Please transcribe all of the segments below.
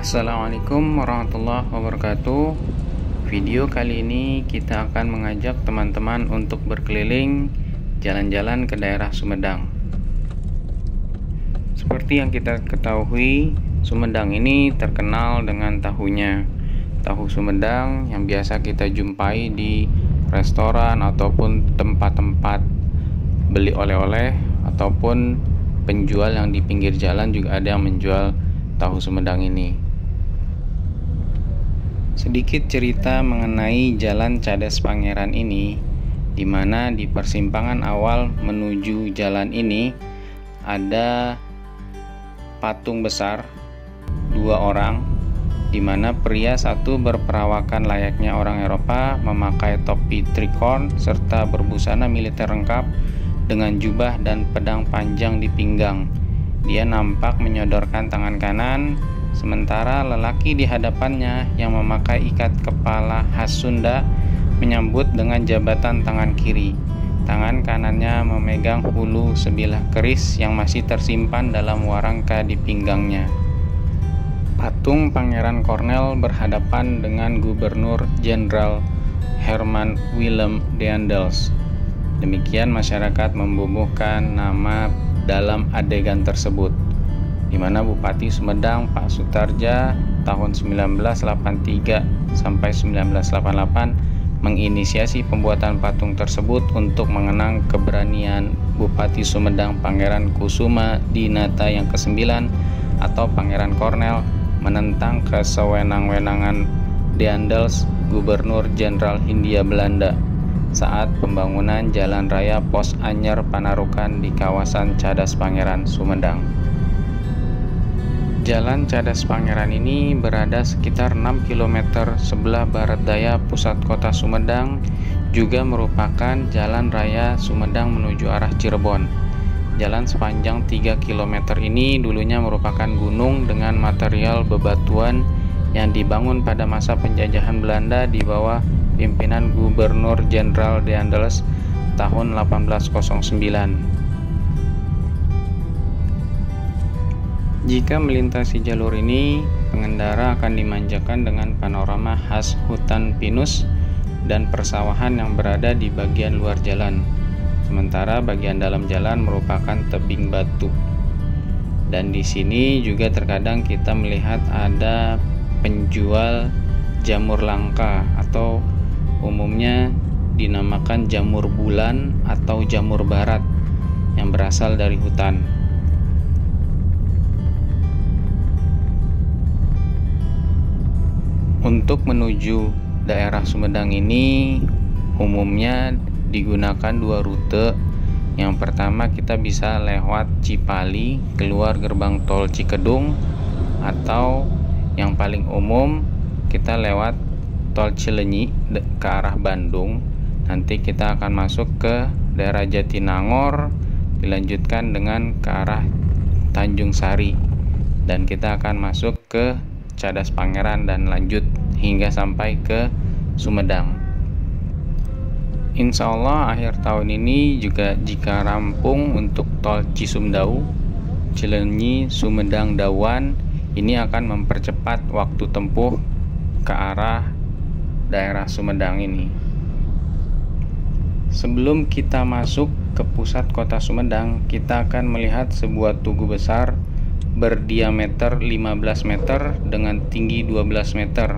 Assalamualaikum warahmatullahi wabarakatuh. Video kali ini kita akan mengajak teman-teman untuk berkeliling jalan-jalan ke daerah Sumedang. Seperti yang kita ketahui, Sumedang ini terkenal dengan tahunya. Tahu Sumedang yang biasa kita jumpai di restoran ataupun tempat-tempat beli oleh-oleh ataupun penjual yang di pinggir jalan juga ada yang menjual tahu Sumedang ini. Sedikit cerita mengenai Jalan Cadas Pangeran ini, di mana di persimpangan awal menuju jalan ini ada patung besar dua orang, di mana pria satu berperawakan layaknya orang Eropa, memakai topi tricorn serta berbusana militer lengkap dengan jubah dan pedang panjang di pinggang. Dia nampak menyodorkan tangan kanan, sementara lelaki di hadapannya yang memakai ikat kepala khas Sunda menyambut dengan jabatan tangan kiri. Tangan kanannya memegang hulu sebilah keris yang masih tersimpan dalam warangka di pinggangnya. Patung Pangeran Cornel berhadapan dengan Gubernur Jenderal Herman Willem Daendels. Demikian masyarakat membubuhkan nama dalam adegan tersebut, di mana Bupati Sumedang Pak Sutarja tahun 1983 sampai 1988 menginisiasi pembuatan patung tersebut untuk mengenang keberanian Bupati Sumedang Pangeran Kusuma Dinata yang ke-9 atau Pangeran Cornel menentang kesewenang-wenangan Daendels, Gubernur Jenderal Hindia Belanda, saat pembangunan Jalan Raya Pos Anyer Panarukan di kawasan Cadas Pangeran, Sumedang. Jalan Cadas Pangeran ini berada sekitar 6 km sebelah barat daya pusat kota Sumedang, juga merupakan jalan raya Sumedang menuju arah Cirebon. Jalan sepanjang 3 km ini dulunya merupakan gunung dengan material bebatuan yang dibangun pada masa penjajahan Belanda di bawah pimpinan Gubernur Jenderal Daendels tahun 1809. Jika melintasi jalur ini, pengendara akan dimanjakan dengan panorama khas hutan pinus dan persawahan yang berada di bagian luar jalan. Sementara bagian dalam jalan merupakan tebing batu. Dan di sini juga terkadang kita melihat ada penjual jamur langka atau umumnya dinamakan jamur bulan atau jamur barat yang berasal dari hutan. Untuk menuju daerah Sumedang ini umumnya digunakan dua rute. Yang pertama kita bisa lewat Cipali keluar gerbang tol Cikedung, atau yang paling umum kita lewat tol Cileunyi ke arah Bandung. Nanti kita akan masuk ke daerah Jatinangor, dilanjutkan dengan ke arah Tanjung Sari, dan kita akan masuk ke Cadas Pangeran dan lanjut hingga sampai ke Sumedang. Insya Allah akhir tahun ini juga jika rampung untuk tol Cisumdawu, Cileunyi, Sumedang, Dawan, ini akan mempercepat waktu tempuh ke arah daerah Sumedang ini. Sebelum kita masuk ke pusat kota Sumedang, kita akan melihat sebuah tugu besar berdiameter 15 meter dengan tinggi 12 meter,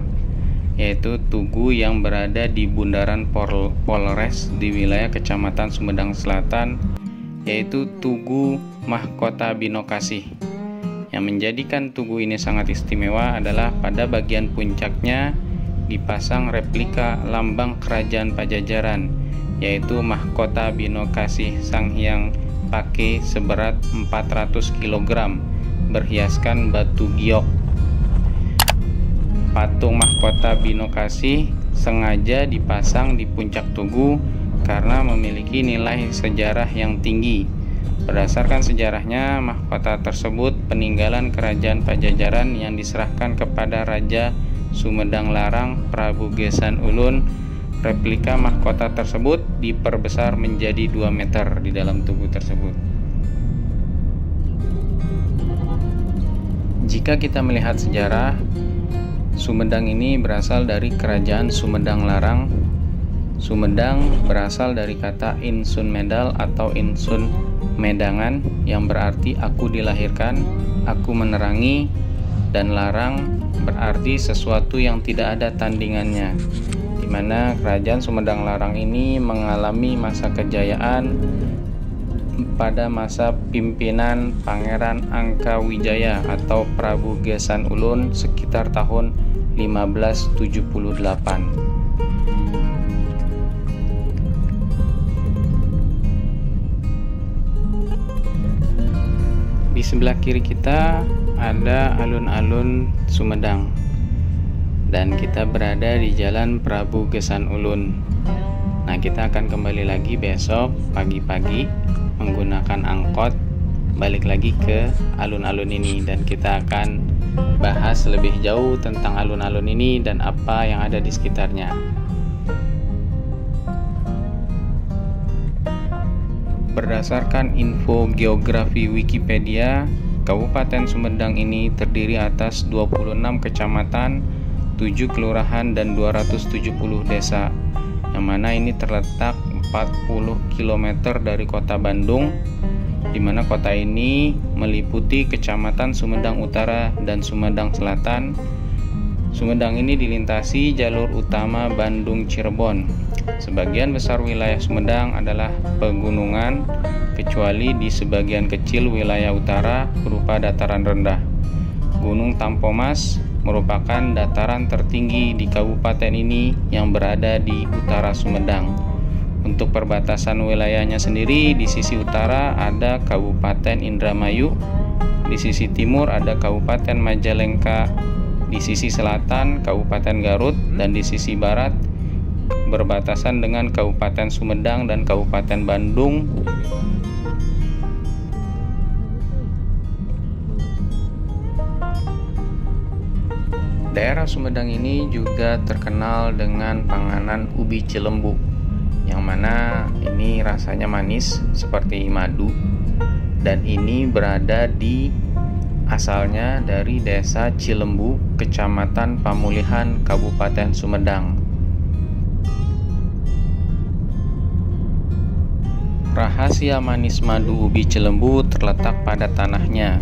yaitu tugu yang berada di bundaran Polres di wilayah Kecamatan Sumedang Selatan, yaitu Tugu Mahkota Binokasih. Yang menjadikan tugu ini sangat istimewa adalah pada bagian puncaknya dipasang replika lambang kerajaan Pajajaran, yaitu Mahkota Binokasih Sang Hyang Pake seberat 400 kg berhiaskan batu giok. Patung Mahkota Binokasih sengaja dipasang di puncak tugu karena memiliki nilai sejarah yang tinggi. Berdasarkan sejarahnya, mahkota tersebut peninggalan kerajaan Pajajaran yang diserahkan kepada Raja Sumedang Larang Prabu Gesan Ulun. Replika mahkota tersebut diperbesar menjadi 2 meter di dalam tugu tersebut. Jika Jika kita melihat sejarah, Sumedang ini berasal dari Kerajaan Sumedang Larang. Sumedang berasal dari kata Insun Medal atau Insun Medangan yang berarti aku dilahirkan, aku menerangi, dan larang berarti sesuatu yang tidak ada tandingannya, di mana Kerajaan Sumedang Larang ini mengalami masa kejayaan pada masa pimpinan Pangeran Angkawijaya atau Prabu Gesan Ulun sekitar tahun 1578. Di sebelah kiri kita ada alun-alun Sumedang dan kita berada di Jalan Prabu Gesan Ulun. Nah, kita akan kembali lagi besok pagi-pagi menggunakan angkot balik lagi ke alun-alun ini, dan kita akan bahas lebih jauh tentang alun-alun ini dan apa yang ada di sekitarnya. Berdasarkan info geografi Wikipedia, Kabupaten Sumedang ini terdiri atas 26 kecamatan, 7 kelurahan, dan 270 desa, yang mana ini terletak 40 km dari kota Bandung, di mana kota ini meliputi kecamatan Sumedang Utara dan Sumedang Selatan. Sumedang ini dilintasi jalur utama Bandung Cirebon. Sebagian besar wilayah Sumedang adalah pegunungan, kecuali di sebagian kecil wilayah utara berupa dataran rendah. Gunung Tampomas merupakan dataran tertinggi di kabupaten ini yang berada di utara Sumedang. Untuk perbatasan wilayahnya sendiri, di sisi utara ada Kabupaten Indramayu, di sisi timur ada Kabupaten Majalengka, di sisi selatan Kabupaten Garut, dan di sisi barat berbatasan dengan Kabupaten Sumedang dan Kabupaten Bandung. Daerah Sumedang ini juga terkenal dengan panganan ubi cilembu, yang mana ini rasanya manis seperti madu, dan ini berada di asalnya dari Desa Cilembu, Kecamatan Pamulihan, Kabupaten Sumedang. Rahasia manis madu ubi cilembu terletak pada tanahnya.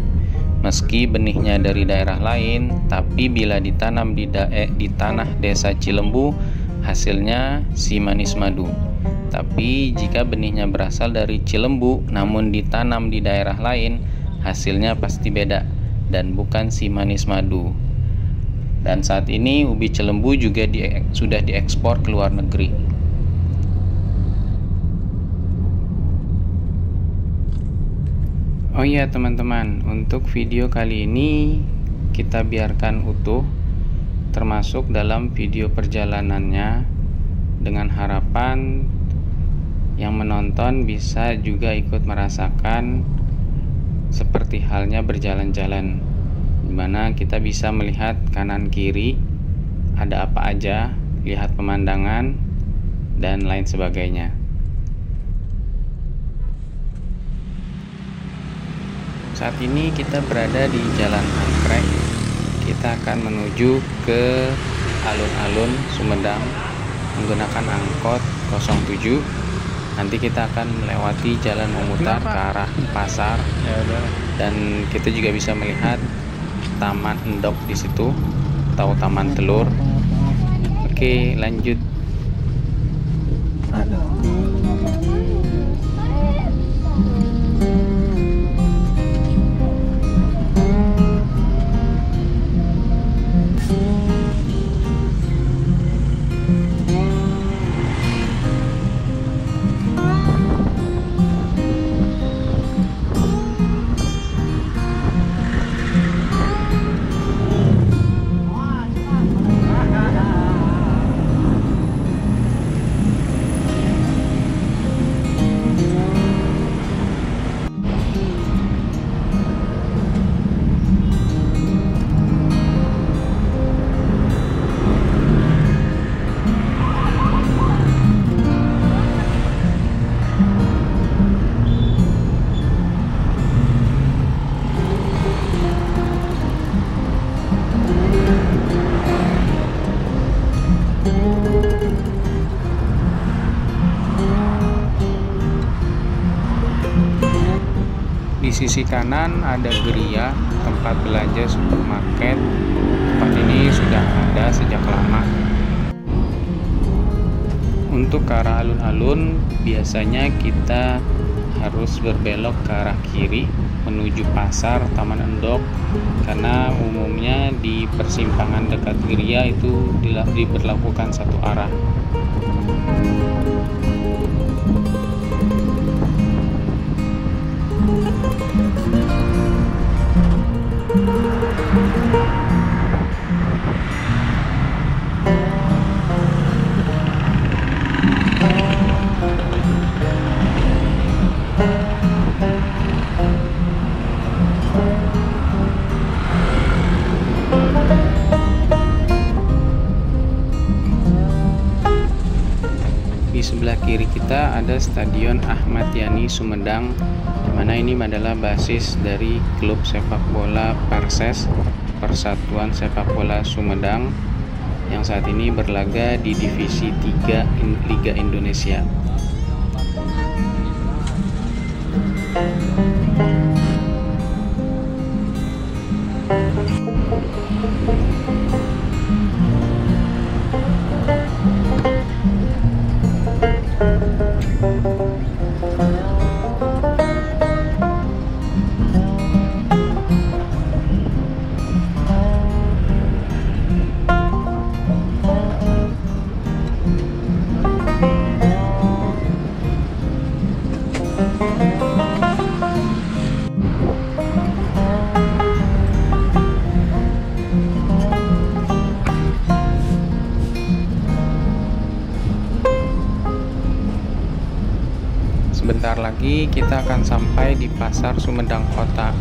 Meski benihnya dari daerah lain, tapi bila ditanam di tanah Desa Cilembu, hasilnya si manis madu. Tapi jika benihnya berasal dari Cilembu namun ditanam di daerah lain, hasilnya pasti beda dan bukan si manis madu. Dan saat ini ubi cilembu juga sudah diekspor ke luar negeri. Oh iya teman-teman, untuk video kali ini kita biarkan utuh, termasuk dalam video perjalanannya, dengan harapan yang menonton bisa juga ikut merasakan seperti halnya berjalan-jalan, dimana kita bisa melihat kanan kiri ada apa aja, lihat pemandangan dan lain sebagainya. Saat ini kita berada di Jalan Angkrek. Kita akan menuju ke alun-alun Sumedang menggunakan angkot 07. Nanti kita akan melewati jalan memutar ke arah pasar, dan kita juga bisa melihat Taman Endok di situ atau Taman Telur. Oke, lanjut. sisi kanan ada geria tempat belanja supermarket. Tempat ini sudah ada sejak lama. Untuk ke arah alun-alun biasanya kita harus berbelok ke arah kiri menuju pasar Taman Endok, karena umumnya di persimpangan dekat geria itu diberlakukan satu arah. Di sebelah kiri kita ada Stadion Ahmad Yani Sumedang, di mana ini adalah basis dari klub sepak bola Perses, Persatuan Sepak Bola Sumedang, yang saat ini berlaga di Divisi 3 Liga Indonesia. Sebentar lagi kita akan sampai di Pasar Sumedang Kota.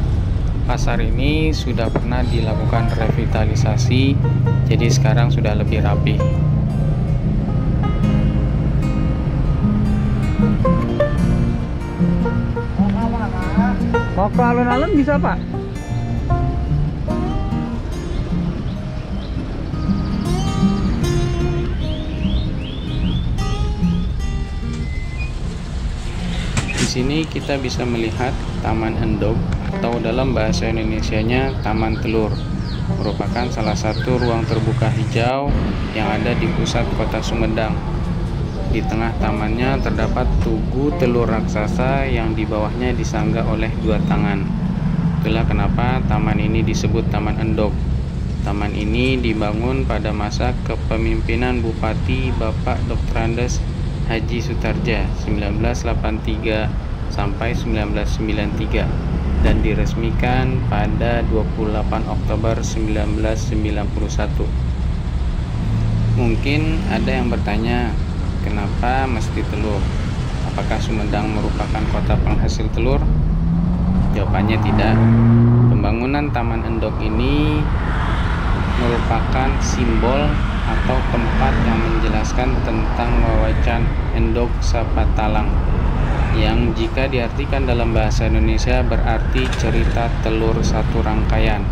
Pasar ini sudah pernah dilakukan revitalisasi, jadi sekarang sudah lebih rapi. Mau ke alun-alun bisa, Pak? Di sini kita bisa melihat Taman Endok, atau dalam bahasa Indonesianya Taman Telur, merupakan salah satu ruang terbuka hijau yang ada di pusat kota Sumedang. Di tengah tamannya terdapat tugu telur raksasa yang di bawahnya disangga oleh dua tangan. Itulah kenapa taman ini disebut Taman Endok. Taman ini dibangun pada masa kepemimpinan Bupati Bapak Dr. Andes Haji Sutardja 1983 sampai 1993 dan diresmikan pada 28 Oktober 1991. Mungkin ada yang bertanya, kenapa mesti telur? Apakah Sumedang merupakan kota penghasil telur? Jawabannya tidak. Pembangunan Taman Endok ini merupakan simbol atau tempat yang menjelaskan tentang wawacan Endok Sapatalang, yang jika diartikan dalam bahasa Indonesia berarti cerita telur satu rangkaian.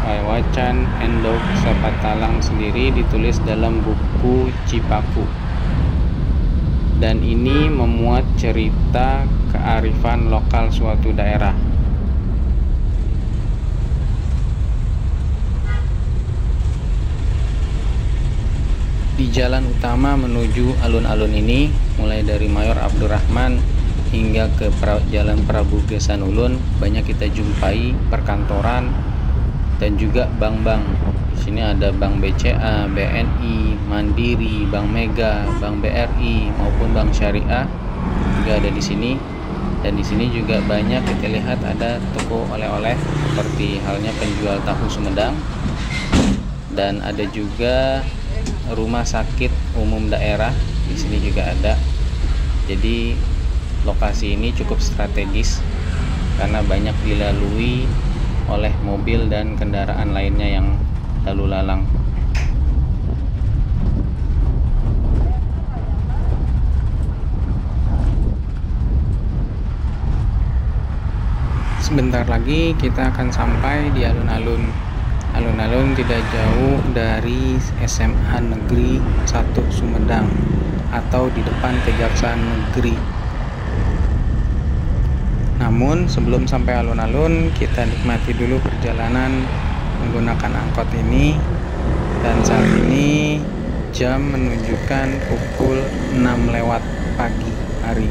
Wawacan Endok Sapatalang sendiri ditulis dalam buku Cipaku, dan ini memuat cerita kearifan lokal suatu daerah. Di jalan utama menuju alun-alun ini, mulai dari Mayor Abdurrahman hingga ke Jalan Prabu Gesa Ulun, banyak kita jumpai perkantoran dan juga bank-bank. Di sini ada Bank BCA, BNI, Mandiri, Bank Mega, Bank BRI maupun Bank Syariah juga ada di sini. Dan di sini juga banyak kita lihat ada toko oleh-oleh seperti halnya penjual tahu Sumedang, dan ada juga rumah sakit umum daerah di sini juga ada. Jadi lokasi ini cukup strategis karena banyak dilalui oleh mobil dan kendaraan lainnya yang lalu lalang. Sebentar lagi kita akan sampai di alun-alun. Alun-alun tidak jauh dari SMA Negeri 1 Sumedang atau di depan Kejaksaan Negeri. Namun sebelum sampai alun-alun, kita nikmati dulu perjalanan menggunakan angkot ini. Dan saat ini jam menunjukkan pukul 6 lewat pagi hari.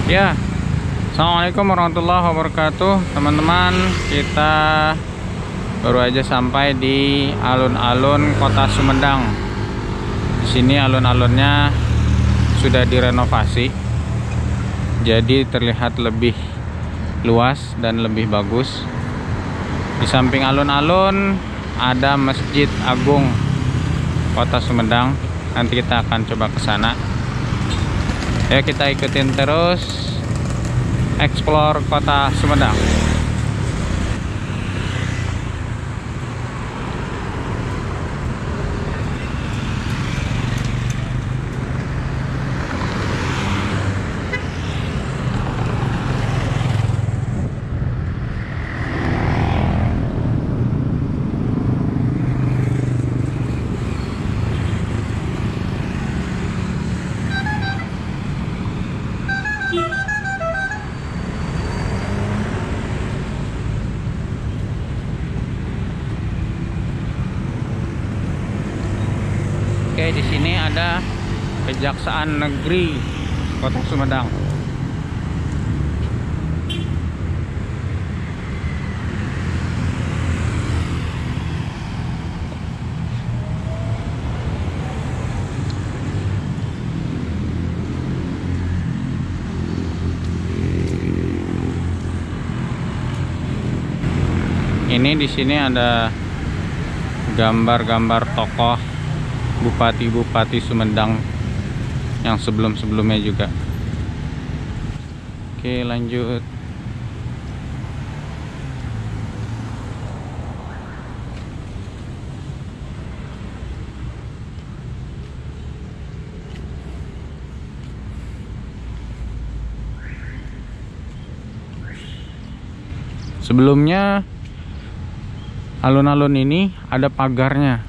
Ya, assalamualaikum warahmatullahi wabarakatuh, teman-teman. Kita baru aja sampai di alun-alun Kota Sumedang. Di sini alun-alunnya sudah direnovasi, jadi terlihat lebih luas dan lebih bagus. Di samping alun-alun ada Masjid Agung Kota Sumedang. Nanti kita akan coba ke sana. Ya, kita ikutin terus explore Kota Sumedang. Oke, di sini ada Kejaksaan Negeri Kota Sumedang. Ini di sini ada gambar-gambar tokoh bupati-bupati Sumedang yang sebelum-sebelumnya juga. Oke, lanjut. Sebelumnya alun-alun ini ada pagarnya.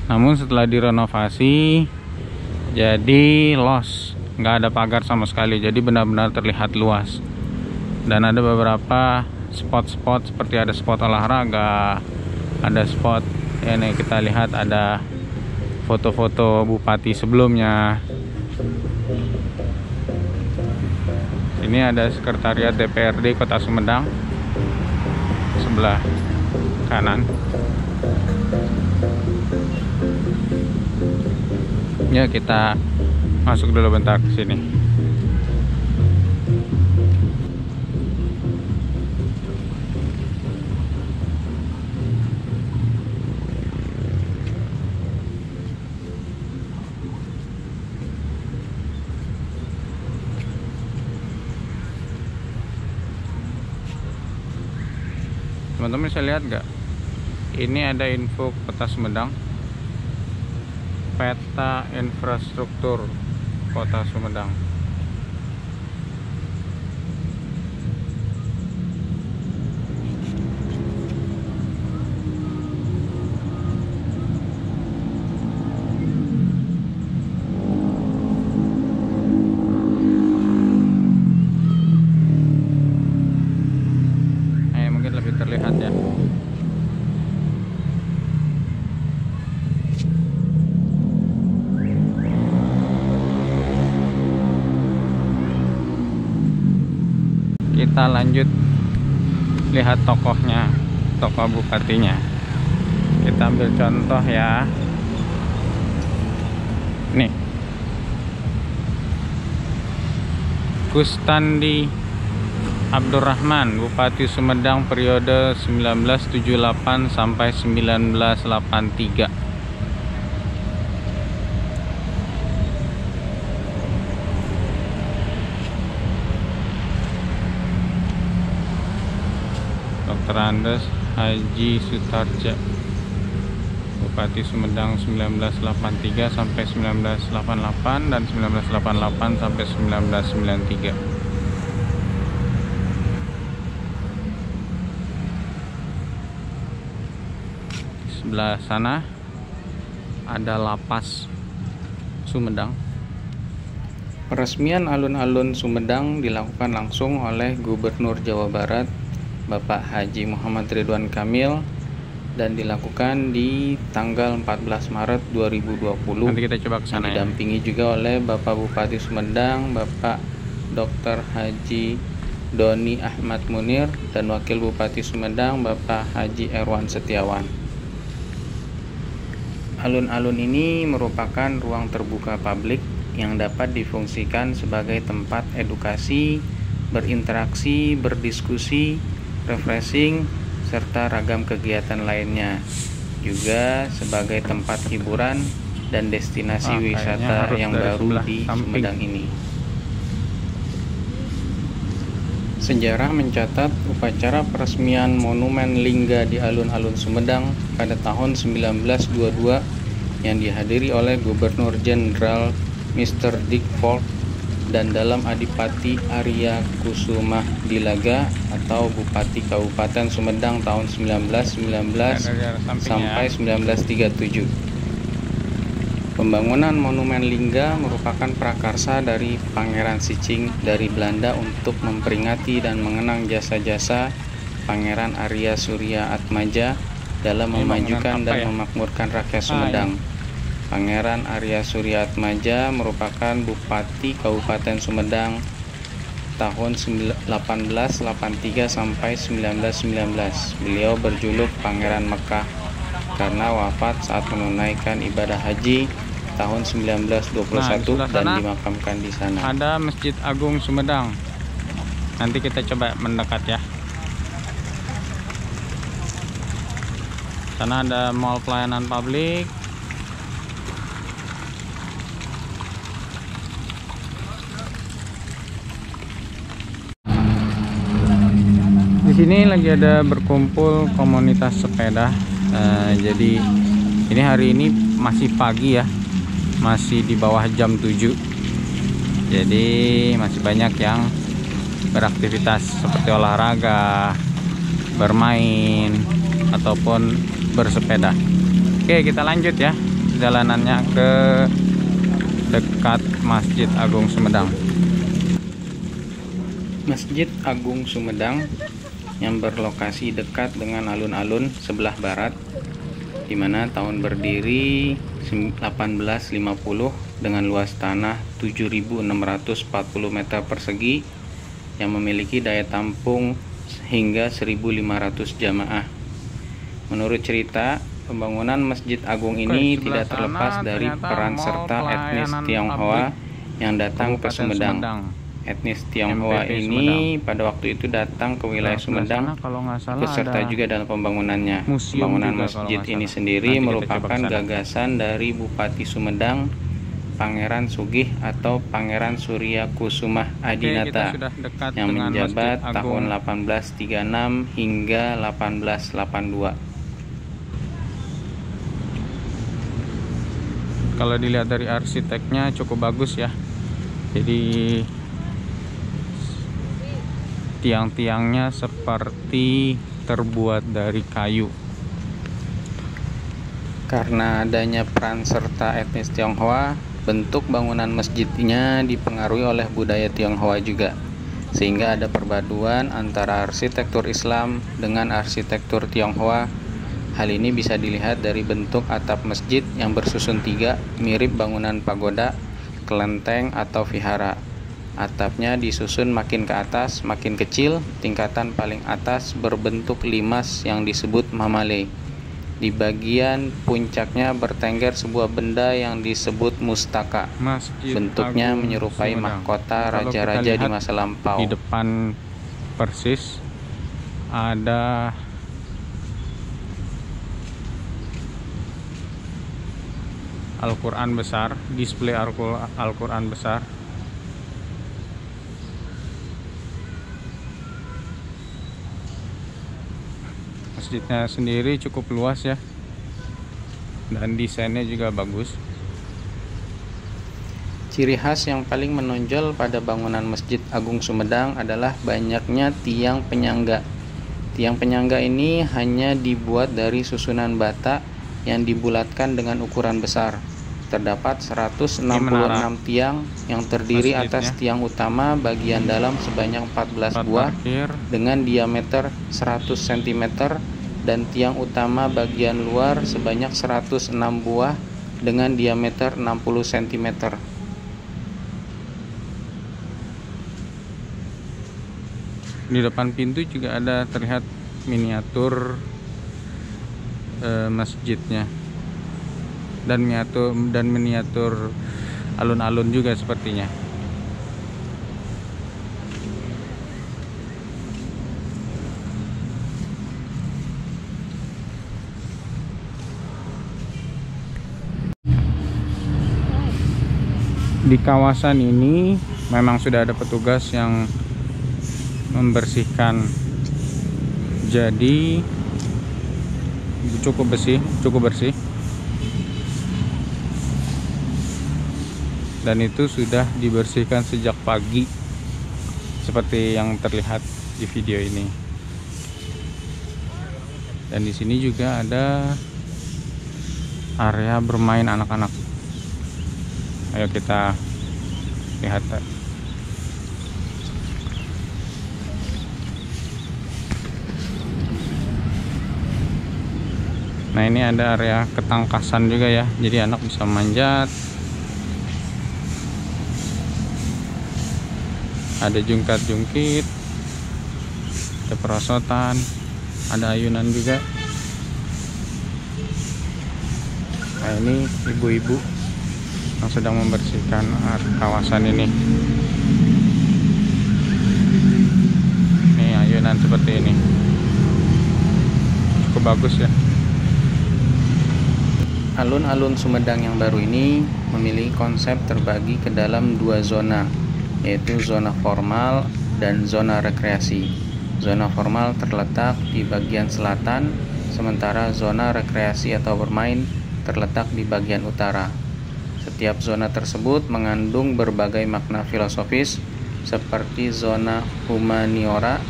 Namun setelah direnovasi jadi los, nggak ada pagar sama sekali, jadi benar-benar terlihat luas. Dan ada beberapa spot-spot seperti ada spot olahraga, ada spot ya, nih kita lihat ada foto-foto bupati sebelumnya. Ini ada sekretariat DPRD Kota Sumedang sebelah. kanan. Ya, kita masuk dulu bentar ke sini. Teman-teman bisa lihat nggak? Ini ada info Kota Sumedang, peta infrastruktur Kota Sumedang. Mungkin lebih terlihat ya. Kita lanjut lihat tokohnya, tokoh bupatinya. Kita ambil contoh ya. Nih, Kustandi Abdurrahman, Bupati Sumedang periode 1978 sampai 1983. Dr. Andes Haji Sutarja, Bupati Sumedang 1983 sampai 1988 dan 1988 sampai 1993. Sebelah sana ada Lapas Sumedang. Peresmian alun-alun Sumedang dilakukan langsung oleh Gubernur Jawa Barat Bapak Haji Muhammad Ridwan Kamil dan dilakukan di tanggal 14 Maret 2020. Nanti kita coba ke sana. Didampingi juga oleh Bapak Bupati Sumedang Bapak Dr. Haji Doni Ahmad Munir dan Wakil Bupati Sumedang Bapak Haji Erwan Setiawan. Alun-alun ini merupakan ruang terbuka publik yang dapat difungsikan sebagai tempat edukasi, berinteraksi, berdiskusi, refreshing, serta ragam kegiatan lainnya. Juga sebagai tempat hiburan dan destinasi wisata yang baru di Sumedang ini. Sejarah mencatat upacara peresmian Monumen Lingga di alun-alun Sumedang pada tahun 1922 yang dihadiri oleh Gubernur Jenderal Mr. Dick Ford dan dalam Adipati Arya Kusumah Dilaga atau Bupati Kabupaten Sumedang tahun 1919 sampai 1937. Pembangunan Monumen Lingga merupakan prakarsa dari Pangeran Sicing dari Belanda untuk memperingati dan mengenang jasa-jasa Pangeran Arya Surya Atmaja dalam memajukan dan memakmurkan rakyat Sumedang. Pangeran Arya Surya Atmaja merupakan Bupati Kabupaten Sumedang tahun 1883 sampai 1919. Beliau berjuluk Pangeran Mekah karena wafat saat menunaikan ibadah haji tahun 1921 dan dimakamkan di sana. Ada Masjid Agung Sumedang. Nanti kita coba mendekat ya. Sana ada mall pelayanan publik. Di sini lagi ada berkumpul komunitas sepeda. Jadi ini hari ini masih pagi ya, masih di bawah jam 7. Jadi masih banyak yang beraktivitas seperti olahraga, bermain ataupun bersepeda. Oke, kita lanjut ya jalanannya ke dekat Masjid Agung Sumedang. Masjid Agung Sumedang yang berlokasi dekat dengan alun-alun sebelah barat, di mana tahun berdiri 1850 dengan luas tanah 7.640 meter persegi yang memiliki daya tampung hingga 1.500 jamaah. Menurut cerita, pembangunan Masjid Agung ini tidak terlepas dari peran serta etnis Tionghoa yang datang ke Sumedang. Etnis Tionghoa ini pada waktu itu datang ke wilayah Sumedang, beserta juga dalam pembangunannya. Pembangunan masjid ini sendiri merupakan gagasan dari Bupati Sumedang, Pangeran Sugih atau Pangeran Surya Kusumah Adinata yang menjabat tahun 1836 hingga 1882. Kalau dilihat dari arsiteknya cukup bagus ya. Jadi tiang-tiangnya seperti terbuat dari kayu. Karena adanya peran serta etnis Tionghoa, bentuk bangunan masjidnya dipengaruhi oleh budaya Tionghoa juga, sehingga ada perpaduan antara arsitektur Islam dengan arsitektur Tionghoa. Hal ini bisa dilihat dari bentuk atap masjid yang bersusun tiga, mirip bangunan pagoda, kelenteng atau vihara. Atapnya disusun makin ke atas, makin kecil, tingkatan paling atas berbentuk limas yang disebut mamale. Di bagian puncaknya bertengger sebuah benda yang disebut mustaka. Bentuknya menyerupai mahkota raja-raja di masa lampau. Di depan persis ada Al-Quran besar, display Al-Quran besar. Masjidnya sendiri cukup luas ya, dan desainnya juga bagus. Ciri khas yang paling menonjol pada bangunan Masjid Agung Sumedang adalah banyaknya tiang penyangga. Tiang penyangga ini hanya dibuat dari susunan bata yang dibulatkan dengan ukuran besar. Terdapat 166 tiang yang terdiri atas tiang utama bagian dalam sebanyak 14 buah dengan diameter 100 cm dan tiang utama bagian luar sebanyak 106 buah dengan diameter 60 cm. Di depan pintu juga ada terlihat miniatur masjidnya dan miniatur alun-alun juga sepertinya. Di kawasan ini memang sudah ada petugas yang membersihkan, jadi cukup bersih, dan itu sudah dibersihkan sejak pagi seperti yang terlihat di video ini. Dan di sini juga ada area bermain anak-anak. Ayo kita lihat. Nah, ini ada area ketangkasan juga ya, jadi anak bisa manjat. Ada jungkat-jungkit, ada perosotan, ada ayunan juga. Nah, ini ibu-ibu yang sedang membersihkan kawasan ini. Ini ayunan seperti ini, cukup bagus ya. Alun-alun Sumedang yang baru ini memiliki konsep terbagi ke dalam dua zona, yaitu zona formal dan zona rekreasi. Zona formal terletak di bagian selatan, sementara zona rekreasi atau bermain terletak di bagian utara. Setiap zona tersebut mengandung berbagai makna filosofis seperti zona humaniora,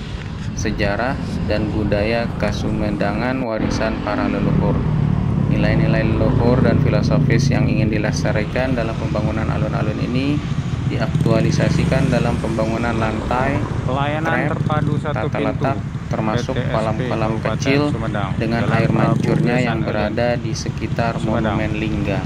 sejarah, dan budaya Kasumedangan warisan para leluhur. Nilai-nilai leluhur dan filosofis yang ingin dilestarikan dalam pembangunan alun-alun ini diaktualisasikan dalam pembangunan lantai, trap, tata letak, termasuk kolam-kolam kecil dengan air mancurnya yang berada di sekitar Monumen Lingga.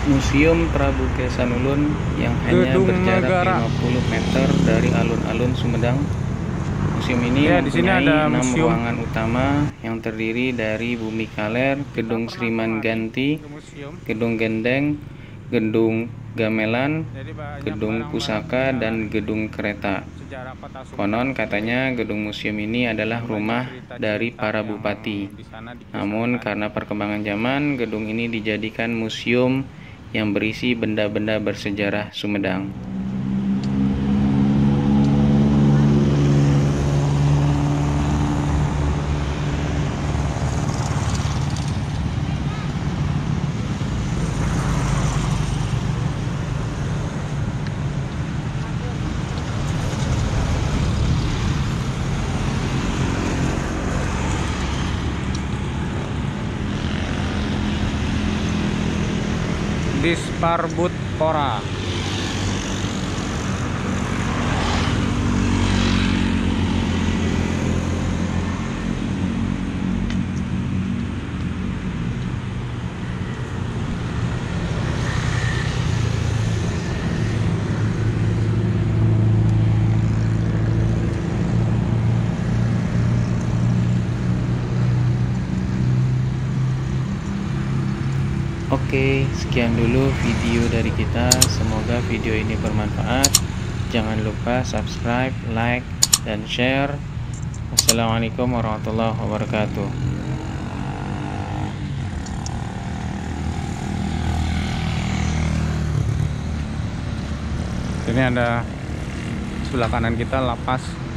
Museum Prabu Kesanulun yang hanya Gedung berjarak Negara. 50 meter dari alun-alun Sumedang. Museum ini Ya, di sini mempunyai ada 6 museum. ruangan utama yang terdiri dari Bumi Kaler, Gedung Sriman Ganti, Gedung Gendeng, Gedung Gamelan, Jadi banyak Gedung barang-barang Pusaka, sejarah, dan Gedung Kereta. sejarah Kota Sumedang. Konon katanya gedung museum ini adalah rumah dari para bupati. Di sana Namun dikisahkan. karena perkembangan zaman, gedung ini dijadikan museum yang berisi benda-benda bersejarah Sumedang. Disparbudpora. Oke, sekian dulu video dari kita. Semoga video ini bermanfaat. Jangan lupa subscribe, like, dan share. Wassalamualaikum warahmatullahi wabarakatuh. Ini ada sebelah kanan kita lapas